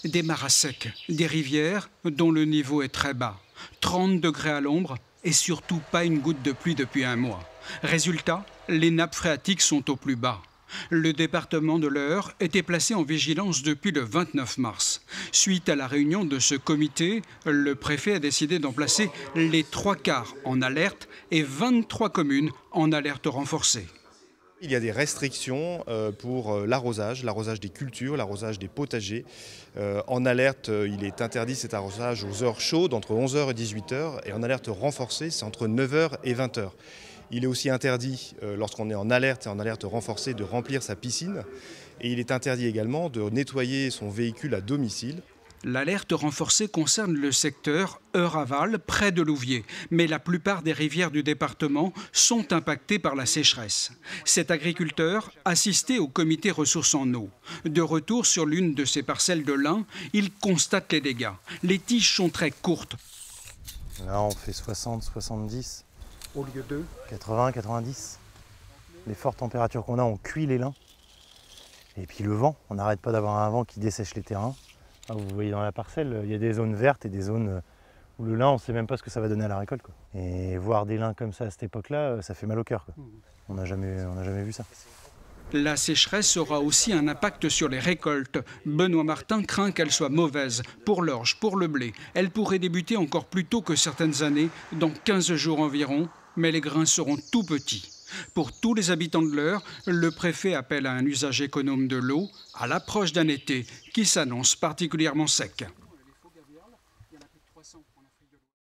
Des mares à sec, des rivières dont le niveau est très bas, 30 degrés à l'ombre et surtout pas une goutte de pluie depuis un mois. Résultat, les nappes phréatiques sont au plus bas. Le département de l'Eure était placé en vigilance depuis le 29 mars. Suite à la réunion de ce comité, le préfet a décidé d'en placer les 3/4 en alerte et 23 communes en alerte renforcée. Il y a des restrictions pour l'arrosage des cultures, l'arrosage des potagers. En alerte, il est interdit cet arrosage aux heures chaudes, entre 11 h et 18 h, et en alerte renforcée, c'est entre 9 h et 20 h. Il est aussi interdit, lorsqu'on est en alerte et en alerte renforcée, de remplir sa piscine. Et il est interdit également de nettoyer son véhicule à domicile. L'alerte renforcée concerne le secteur Eure-Aval, près de Louviers. Mais la plupart des rivières du département sont impactées par la sécheresse. Cet agriculteur assistait au comité ressources en eau. De retour sur l'une de ses parcelles de lin, il constate les dégâts. Les tiges sont très courtes. Là, on fait 60, 70. Au lieu de 80, 90. Les fortes températures qu'on a, on cuit les lins. Et puis le vent, on n'arrête pas d'avoir un vent qui dessèche les terrains. Vous voyez dans la parcelle, il y a des zones vertes et des zones où le lin, on ne sait même pas ce que ça va donner à la récolte, quoi. Et voir des lins comme ça à cette époque-là, ça fait mal au cœur, quoi. On n'a jamais vu ça. La sécheresse aura aussi un impact sur les récoltes. Benoît Martin craint qu'elle soit mauvaise pour l'orge, pour le blé. Elle pourrait débuter encore plus tôt que certaines années, dans 15 jours environ, mais les grains seront tout petits. Pour tous les habitants de l'Eure, le préfet appelle à un usage économe de l'eau à l'approche d'un été qui s'annonce particulièrement sec.